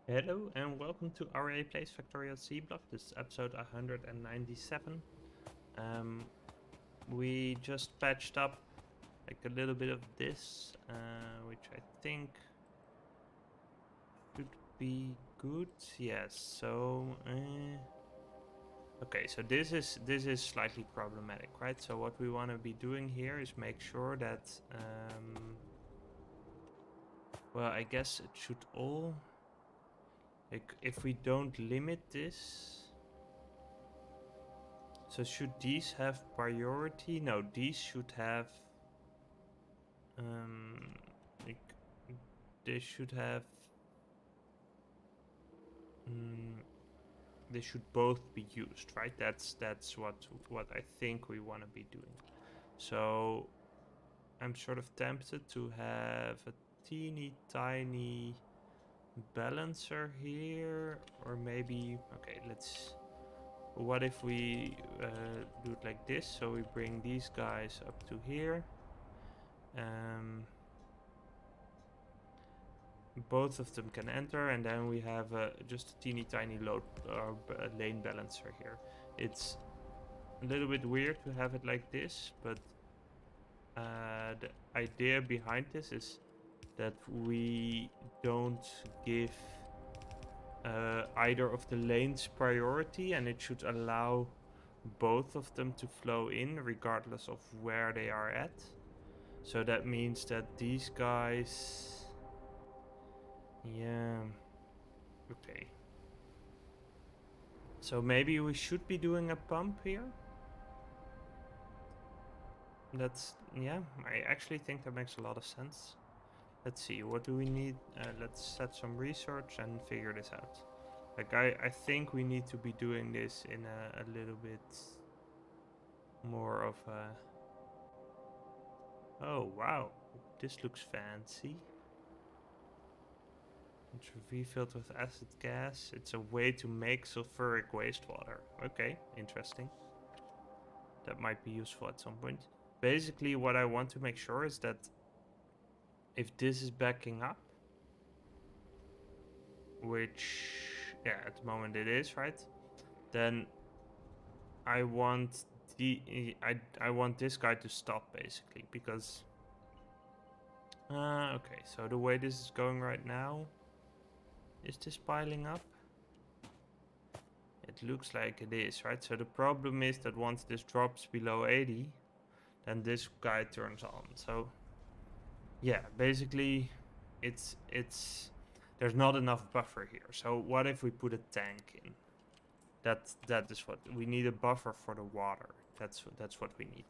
Hello and welcome to Aurei Plays Factorio Seablock. This is episode 197. We just patched up like a little bit of this, which I think should be good. Yes. So, okay. So this is slightly problematic, right? So what we want to be doing here is make sure that, well, I guess it should all. Like, if we don't limit this, so should these have priority? No, these should have, like, they should have, mm, they should both be used, right? That's what I think we want to be doing. So I'm sort of tempted to have a teeny tiny balancer here, or maybe, okay, let's. What if we do it like this? So we bring these guys up to here. Both of them can enter, and then we have just a teeny tiny load lane balancer here. It's a little bit weird to have it like this, but the idea behind this is that we don't give either of the lanes priority, and it should allow both of them to flow in regardless of where they are at. So that means that these guys, yeah, okay. So maybe we should be doing a pump here. That's, yeah, I actually think that makes a lot of sense. Let's see, what do we need? Let's set some research and figure this out. Like, I think we need to be doing this in a little bit more of a... Oh, wow, this looks fancy. It's refilled with acid gas. It's a way to make sulfuric wastewater. Okay, interesting. That might be useful at some point. Basically, what I want to make sure is that if this is backing up, which, yeah, at the moment it is, right? Then I want I want this guy to stop, basically, because okay, so the way this is going right now, is this piling up? It looks like it is, right? So the problem is that once this drops below 80, then this guy turns on. So yeah, basically it's there's not enough buffer here. So what if we put a tank in? That is what we need, a buffer for the water. That's what we need,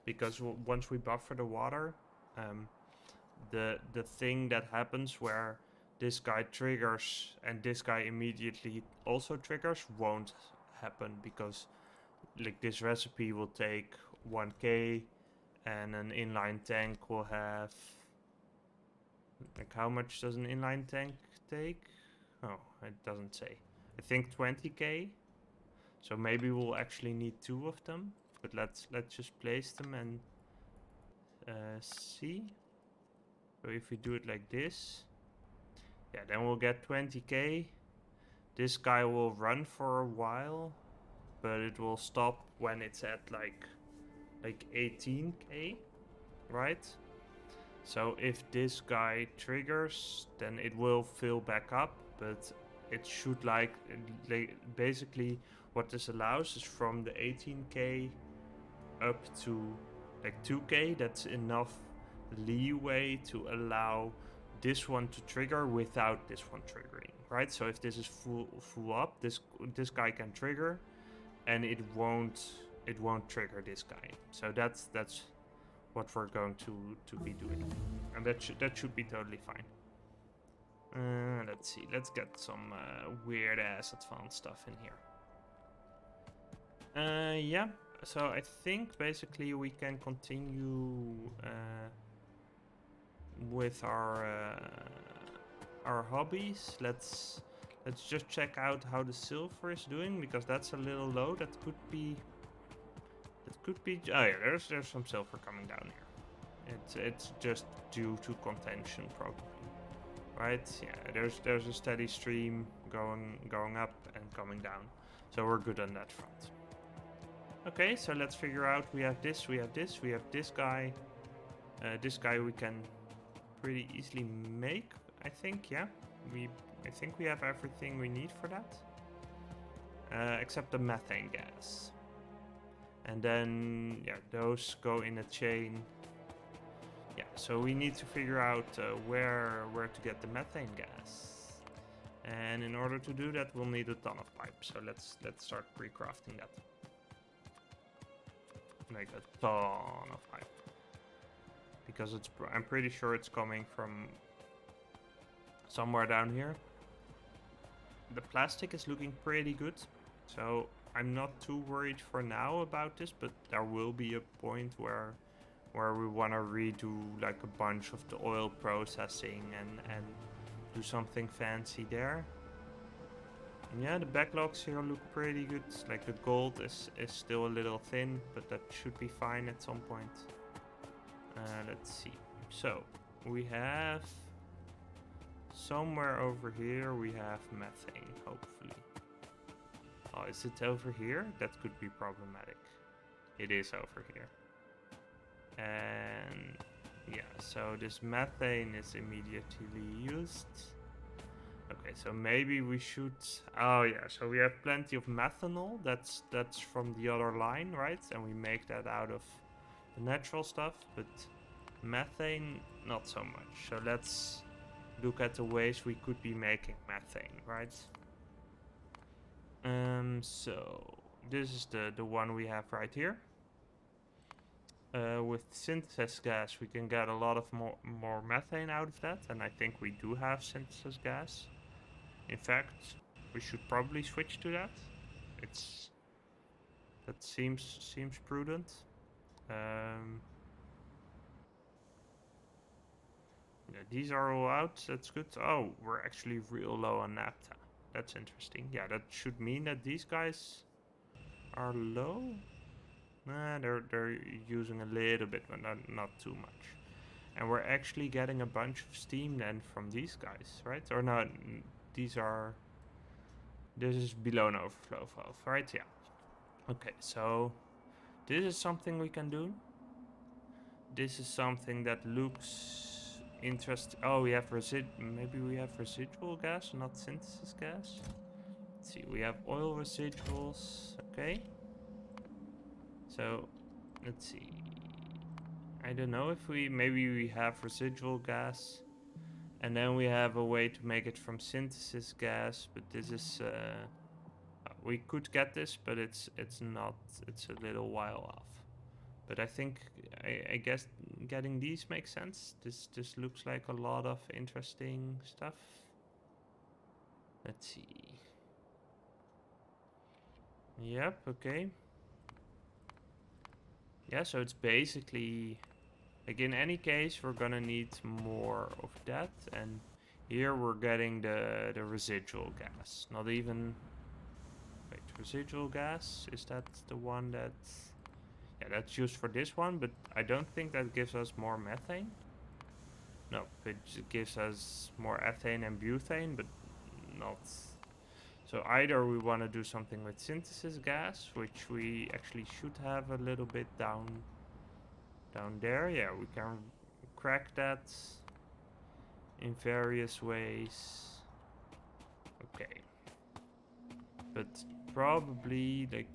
because once we buffer the water, the thing that happens where this guy triggers and this guy immediately also triggers won't happen, because like this recipe will take 1k and an inline tank will have, like, how much does an inline tank take? Oh, it doesn't say. I think 20k. So maybe we'll actually need two of them, but let's just place them and see. So if we do it like this, yeah, then we'll get 20k. This guy will run for a while, but it will stop when it's at like 18k, right? So if this guy triggers, then it will fill back up, but it should like basically what this allows is from the 18k up to like 2k. That's enough leeway to allow this one to trigger without this one triggering, right? So if this is full up, this guy can trigger, and it won't trigger this guy. So that's what we're going to be doing, and that should be totally fine. Let's see. Let's get some weird ass advanced stuff in here. Yeah. So I think basically we can continue with our hobbies. Let's just check out how the silver is doing, because that's a little low. That could be. Oh yeah, there's some silver coming down here. It's just due to contention probably, right? Yeah, there's a steady stream going up and coming down, so we're good on that front. Okay, so let's figure out. We have this, we have this, we have this guy. This guy we can pretty easily make, I think. Yeah, I think we have everything we need for that, except the methane gas. And then yeah, those go in a chain. Yeah, so we need to figure out where to get the methane gas. And in order to do that, we'll need a ton of pipe. So let's start pre-crafting that. Make a ton of pipe. Because I'm pretty sure it's coming from somewhere down here. The plastic is looking pretty good. So I'm not too worried for now about this, but there will be a point where we want to redo like a bunch of the oil processing and do something fancy there. And yeah, the backlogs here look pretty good. Like the gold is still a little thin, but that should be fine at some point. Let's see. So we have somewhere over here we have methane, hopefully. Oh, is it over here? That could be problematic. It is over here. And yeah, so this methane is immediately used. Okay, so maybe we should... Oh yeah, so we have plenty of methanol. That's from the other line, right? And we make that out of the natural stuff, but methane, not so much. So let's look at the ways we could be making methane, right? So this is the one we have right here. With synthesis gas, we can get a lot of more methane out of that, and I think we do have synthesis gas. In fact, we should probably switch to that. That seems prudent. Yeah, these are all out. That's good. Oh, we're actually real low on naphtha. That's interesting. Yeah, that should mean that these guys are low. Nah, they're using a little bit, but not too much. And we're actually getting a bunch of steam then from these guys, right? Or no, this is below an overflow valve, right? Yeah. Okay, so this is something we can do. This is something that looks interesting. Oh, we have maybe we have residual gas, not synthesis gas. Let's see, we have oil residuals. Okay. So, let's see. I don't know if maybe we have residual gas, and then we have a way to make it from synthesis gas. But this is we could get this, but it's not. It's a little while off. But I think I guess getting these makes sense. This looks like a lot of interesting stuff. Let's see. Yep. Okay. Yeah. So it's basically. Like in any case, we're gonna need more of that, and here we're getting the residual gas. Not even... Wait, residual gas? Is that the one that... Yeah, that's used for this one, but I don't think that gives us more methane. No, it gives us more ethane and butane, but not... So either we want to do something with synthesis gas, which we actually should have a little bit down there. Yeah, we can crack that in various ways. Okay, but probably like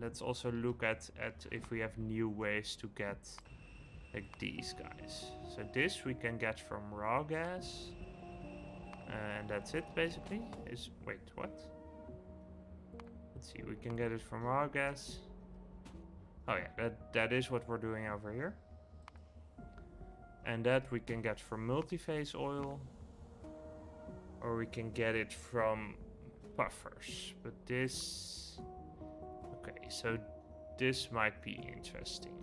let's also look at if we have new ways to get like these guys. So this we can get from raw gas, and that's it basically. Wait, what? Let's see, we can get it from raw gas. Oh yeah, that is what we're doing over here. And that we can get from multi-phase oil. Or we can get it from buffers. But this... Okay, so this might be interesting.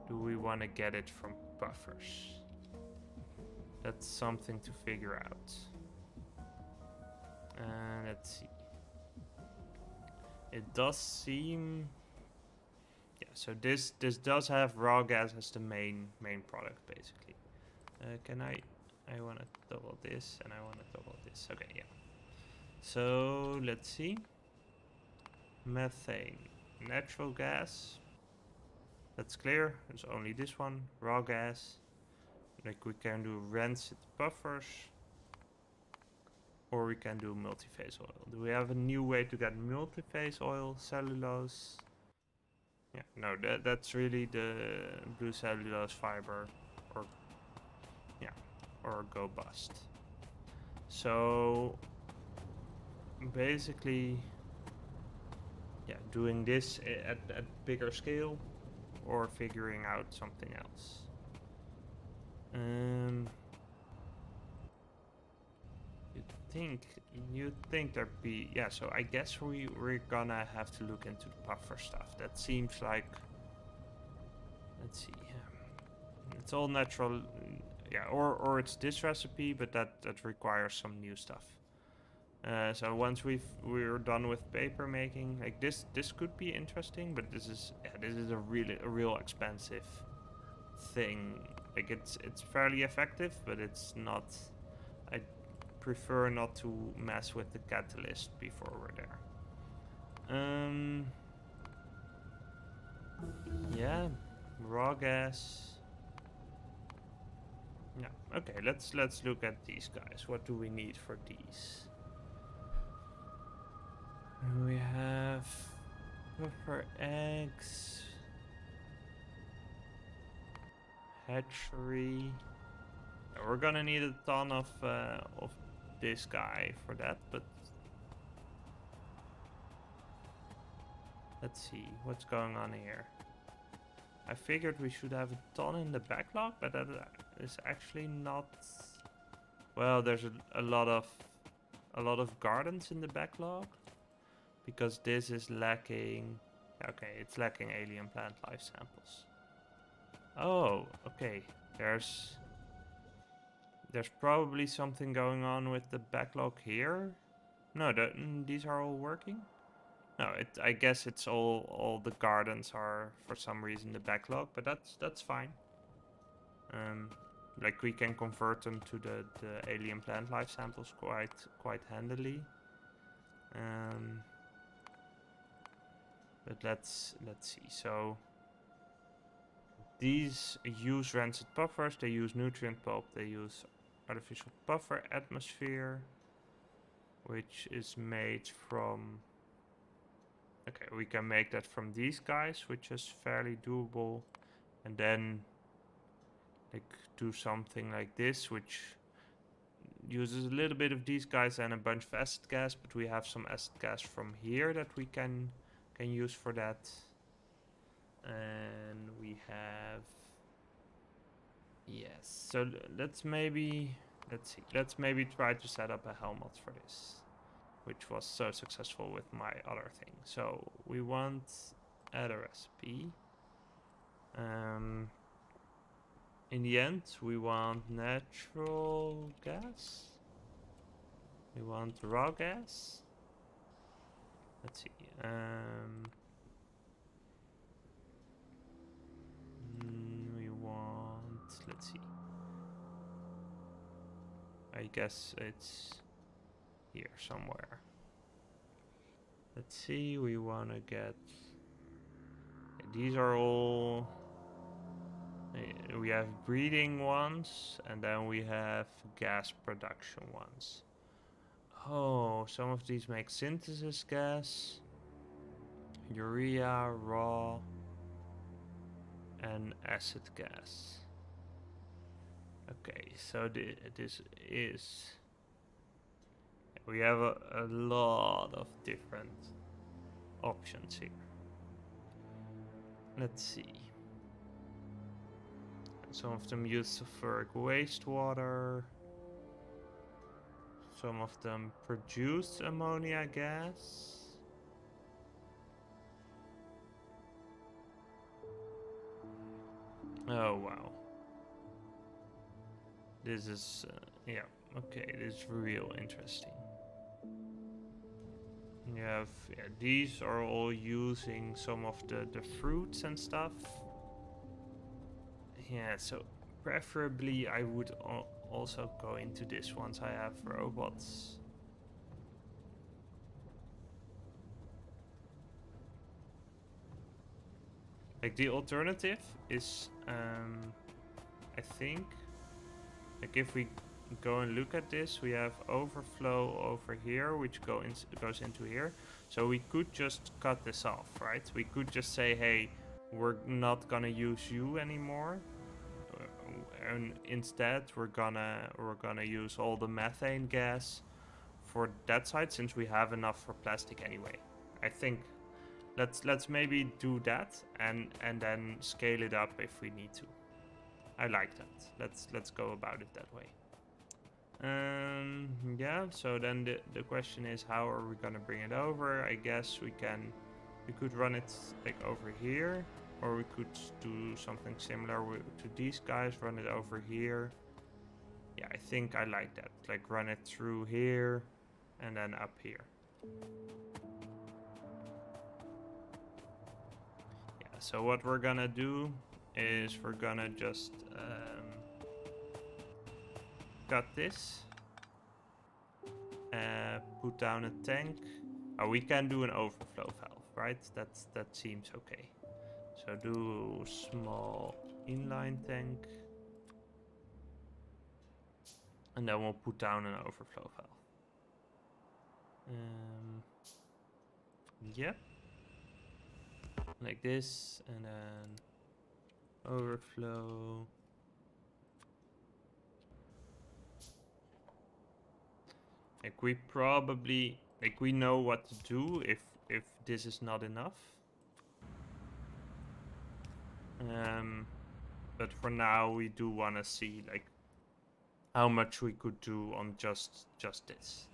Do we want to get it from buffers? That's something to figure out. Let's see. It does seem... Yeah, so this does have raw gas as the main product basically. Can I I want to double this, and I want to double this. Okay, yeah. So let's see. Methane, natural gas. That's clear. There's only this one. Raw gas. Like we can do rancid buffers, or we can do multi-phase oil. Do we have a new way to get multi-phase oil? Cellulose. Yeah, no, that's really the blue cellulose fiber, or yeah, or go bust. So basically, yeah, doing this at bigger scale, or figuring out something else. You'd think there'd be, yeah, so I guess we're gonna have to look into the puffer stuff. That seems like, let's see, it's all natural, yeah, or it's this recipe, but that requires some new stuff. So once we're done with paper making, like this could be interesting, but this is a real expensive thing. Like it's fairly effective, but it's not. I prefer not to mess with the catalyst before we're there. Yeah, raw gas. Yeah, okay, let's look at these guys. What do we need for these? We have puffer eggs, hatchery. We're gonna need a ton of this guy for that, but let's see what's going on here. I figured we should have a ton in the backlog, but that is actually not. Well, there's a lot of gardens in the backlog because this is lacking. Okay, it's lacking alien plant life samples. Oh, okay. There's probably something going on with the backlog here. No, these are all working. No, I guess it's all the gardens are for some reason the backlog, but that's fine. Like we can convert them to the alien plant life samples quite handily. But let's see. So these use rancid buffers, they use nutrient pulp, they use artificial buffer atmosphere, which is made from. Okay, we can make that from these guys, which is fairly doable, and then like do something like this, which uses a little bit of these guys and a bunch of acid gas, but we have some acid gas from here that we can use for that. And we have, yes, so let's maybe try to set up a helmet for this, which was so successful with my other thing. So we want add a recipe. In the end, we want natural gas. We want raw gas. Let's see. We want. Let's see. I guess it's here somewhere. Let's see. We want to get. These are all. We have breeding ones, and then we have gas production ones. Oh, some of these make synthesis gas, urea, raw, and acid gas. Okay, so this is. We have a lot of different options here. Let's see. Some of them use sulfuric wastewater. Some of them produce ammonia gas. Oh wow. This is, yeah, okay, this is real interesting. You have, yeah, these are all using some of the fruits and stuff. Yeah, so preferably I would also go into this once I have robots. Like the alternative is, I think, like if we go and look at this, we have overflow over here, which goes into here. So we could just cut this off, right? We could just say, hey, we're not gonna use you anymore, and instead we're gonna use all the methane gas for that side, since we have enough for plastic anyway. I think let's maybe do that and then scale it up if we need to. I like that. Let's go about it that way. Yeah, so then the question is, how are we gonna bring it over? I guess we could run it like over here, or we could do something similar to these guys, run it over here. Yeah, I think I like that. Like run it through here and then up here. Yeah, so what we're gonna do is we're gonna just cut this, put down a tank. Oh, we can do an overflow valve, right? That seems okay. So do small inline tank, and then we'll put down an overflow valve. Yep, like this, and then overflow. Like we probably, like we know what to do if this is not enough. But for now we do want to see like how much we could do on just this.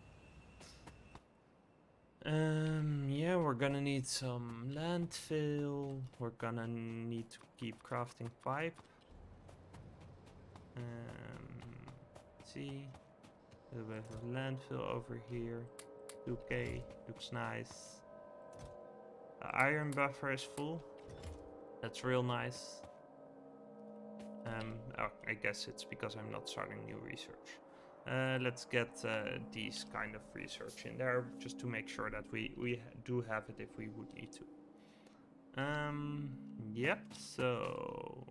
Yeah, we're gonna need some landfill. We're gonna need to keep crafting pipe. Let's see. A little bit of landfill over here. Okay, looks nice. The iron buffer is full. That's real nice. Oh, I guess it's because I'm not starting new research. Let's get these kind of research in there, just to make sure that we do have it if we would need to. Yep, so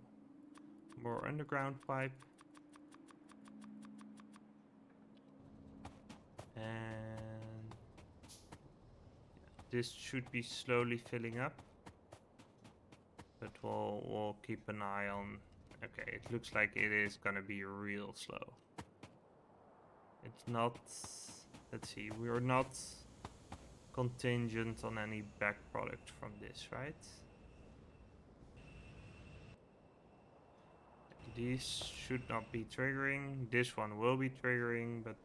more underground pipe. And this should be slowly filling up, but we'll keep an eye on. Okay, it looks like it is gonna be real slow. It's not. Let's see, we're not contingent on any back product from this, right? These should not be triggering. This one will be triggering, but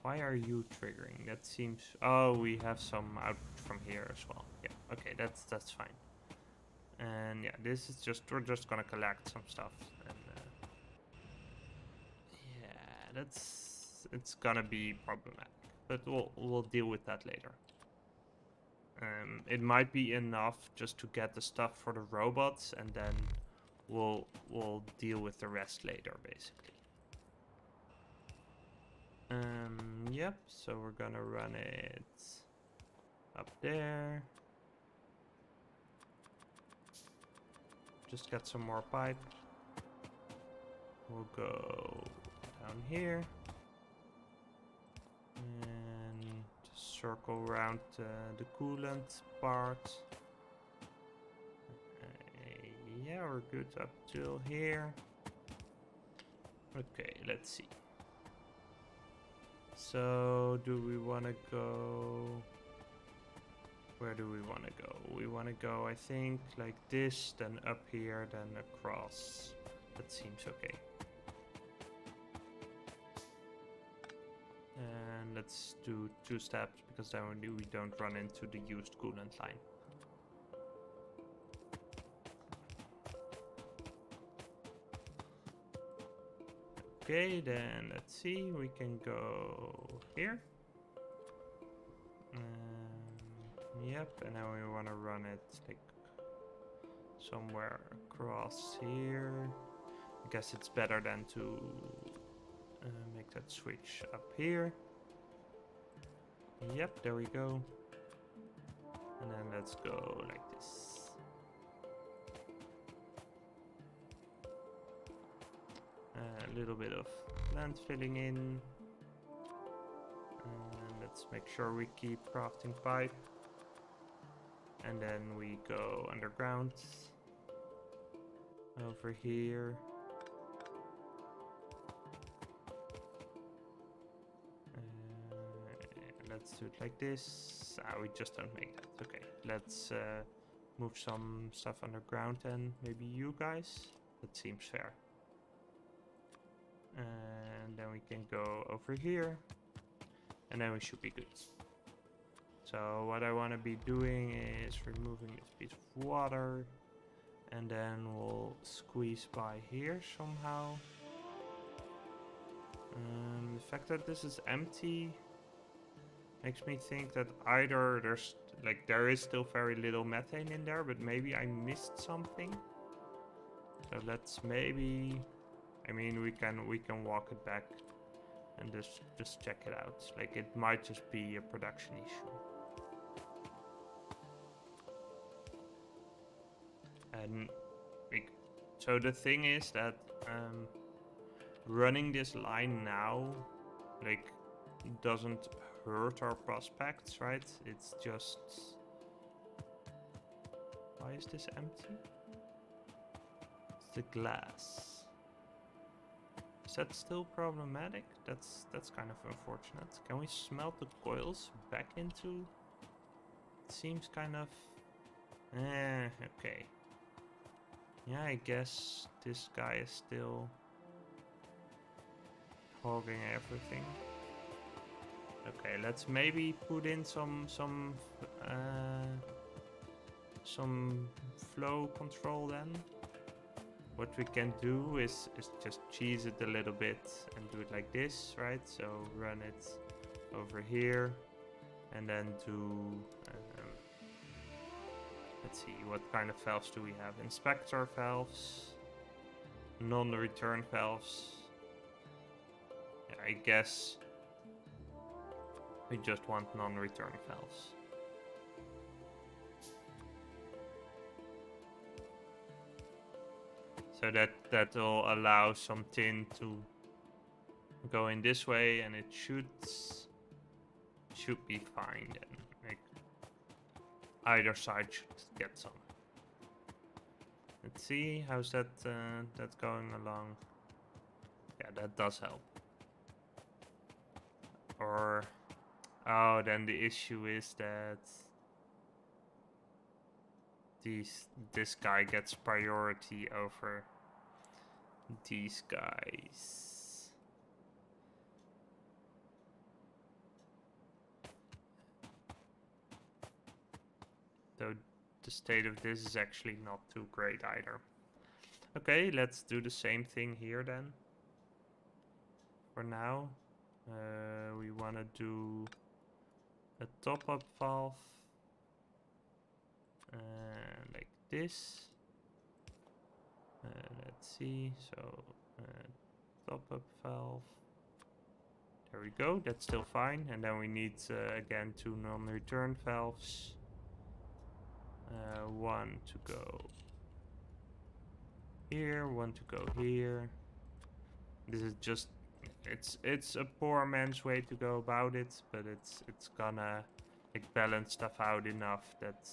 why are you triggering? That seems... Oh, we have some out from here as well. Yeah, okay, that's fine. And yeah, this is just... We're just gonna collect some stuff. And yeah, it's gonna be problematic. But we'll deal with that later. It might be enough just to get the stuff for the robots, and then we'll deal with the rest later, basically. Yep, so we're gonna run it up there. Just get some more pipe. We'll go down here. And just circle around the coolant part. Yeah, we're good up till here. Okay, let's see. So, do we want to go... Where do we want to go? We want to go, I think, like this, then up here, then across. That seems okay. And let's do 2 steps, because then we don't run into the used coolant line. Okay, then let's see, we can go here. Yep, and now we want to run it like somewhere across here. I guess it's better than to make that switch up here. Yep, there we go. And then let's go like this. A little bit of land filling in. And let's make sure we keep crafting pipe. And then we go underground. Over here. Let's do it like this. We just don't make that. Okay, let's move some stuff underground then. Maybe you guys? That seems fair. And then we can go over here. And then we should be good. So what I want to be doing is removing this piece of water. And then we'll squeeze by here somehow. The fact that this is empty makes me think that either there is still very little methane in there, but maybe I missed something. So let's maybe, I mean, we can walk it back and just check it out. Like, it might just be a production issue. And so the thing is that running this line now, like, doesn't hurt our prospects, right? It's just... Why is this empty? It's the glass. Is that still problematic? That's kind of unfortunate. Can we smelt the coils back into? It seems kind of... okay. Yeah, I guess this guy is still hogging everything. Okay, let's maybe put in some flow control then. What we can do is just cheese it a little bit and do it like this, right? So run it over here and then do... let's see, what kind of valves do we have? Inspector valves, non-return valves. Yeah, I guess we just want non-return valves. So that will allow some tin to go in this way, and it should be fine then. Like, either side should get some. Let's see, how's that going along? Yeah, that does help. Or, oh, then the issue is that this guy gets priority over these guys. So the state of this is actually not too great either. Okay, let's do the same thing here then. For now, we want to do a top-up valve. Like this. Let's see, so top-up valve. There we go, that's still fine. And then we need again 2 non-return valves. One to go here, one to go here. This is just, it's a poor man's way to go about it, but it's gonna like balance stuff out enough that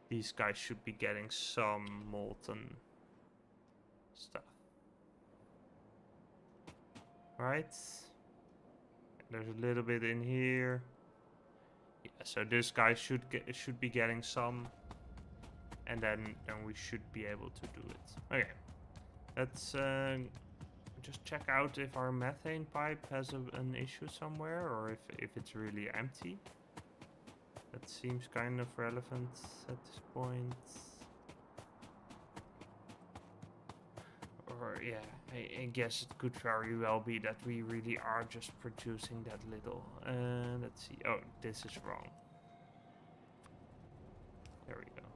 these guys should be getting some molten stuff. Right? There's a little bit in here. Yeah, so this guy should be getting some, and then we should be able to do it. Okay, let's just check out if our methane pipe has an issue somewhere, or if it's really empty. That seems kind of relevant at this point. Or yeah, I guess it could very well be that we really are just producing that little. Let's see. Oh, this is wrong. There we go.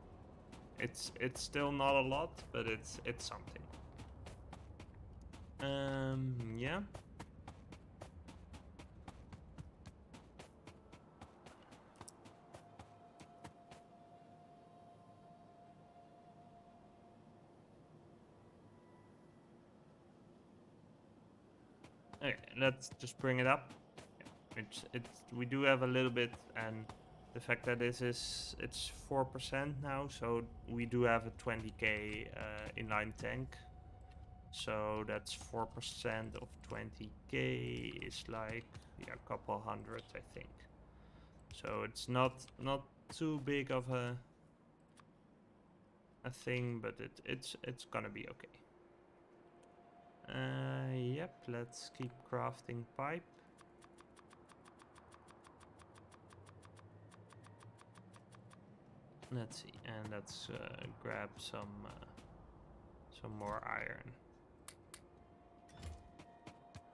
It's still not a lot, but it's something. Yeah. Okay, let's just bring it up. We do have a little bit, and the fact that it's 4% now, so we do have a 20k inline tank. So that's 4% of 20k is like, yeah, a couple hundred, I think. So it's not too big of a thing, but it's gonna be okay. Yep, let's keep crafting pipe. Let's see, and let's grab some more iron.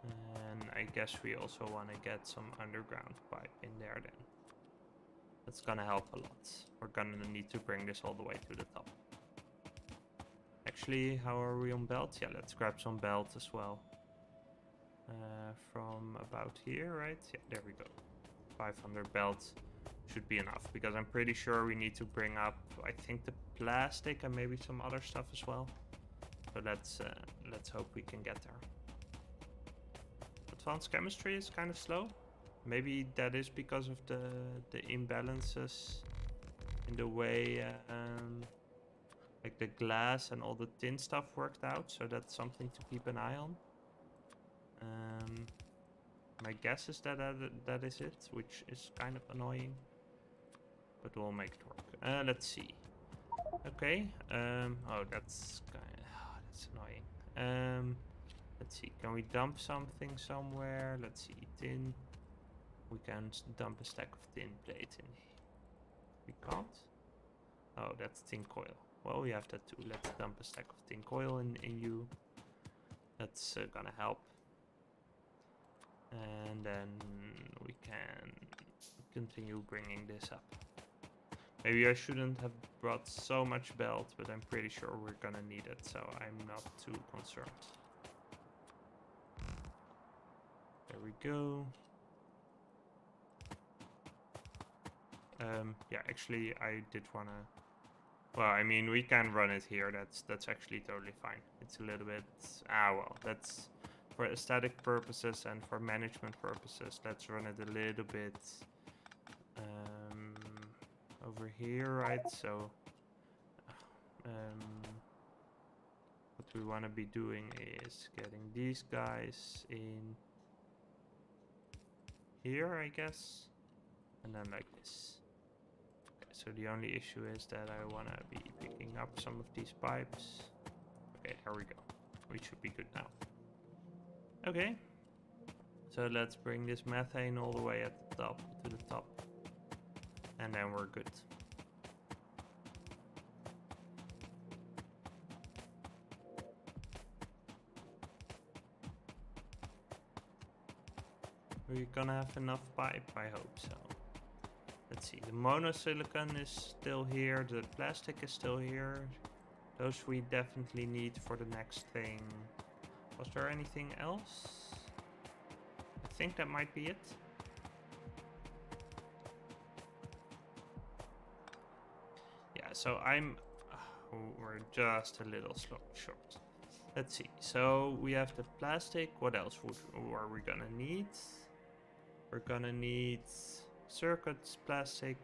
And I guess we also want to get some underground pipe in there then. That's gonna help a lot. We're gonna need to bring this all the way to the top. Actually, how are we on belt? Yeah, let's grab some belt as well. From about here, right? Yeah, there we go. 500 belt should be enough, because I'm pretty sure we need to bring up, I think, the plastic and maybe some other stuff as well. So let's hope we can get there. Advanced chemistry is kind of slow. Maybe that is because of the imbalances in the way like the glass and all the tin stuff worked out. So that's something to keep an eye on. My guess is that is it, which is kind of annoying, but we'll make it work. Let's see. Okay. Oh, that's annoying. Let's see. Can we dump something somewhere? Let's see. Tin. We can dump a stack of tin plate in here. We can't. Oh, that's tin coil. Well, we have that too. Let's dump a stack of tin coil in you. That's gonna help. And then we can continue bringing this up. Maybe I shouldn't have brought so much belt, but I'm pretty sure we're gonna need it, so I'm not too concerned. There we go. Yeah, actually, I did wanna... Well, I mean, we can run it here. That's actually totally fine. It's a little bit... well, that's... For aesthetic purposes and for management purposes, let's run it a little bit over here, right? So what we want to be doing is getting these guys in here, I guess, and then like this. Okay, so the only issue is that I want to be picking up some of these pipes. Okay, there we go. We should be good now. Okay, so let's bring this methane all the way at the top, to the top, and then we're good. We're gonna have enough pipe, I hope so. Let's see, the monosilicon is still here, the plastic is still here. Those we definitely need for the next thing. Was there anything else? I think that might be it. Yeah, so we're just a little short. Let's see. So we have the plastic. What else are we gonna need? We're gonna need circuits, plastic,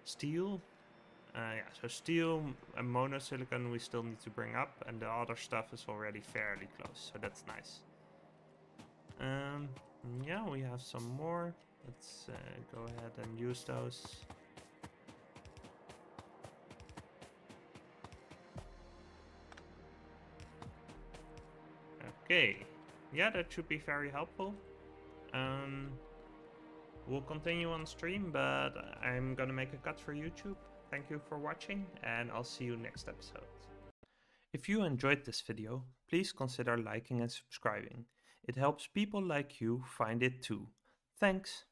steel. Yeah, so steel and monosilicon we still need to bring up, and the other stuff is already fairly close, so that's nice. Yeah, we have some more. Let's go ahead and use those. Okay, yeah, that should be very helpful. We'll continue on stream, but I'm gonna make a cut for YouTube. Thank you for watching, and I'll see you next episode. If you enjoyed this video, please consider liking and subscribing. It helps people like you find it too. Thanks!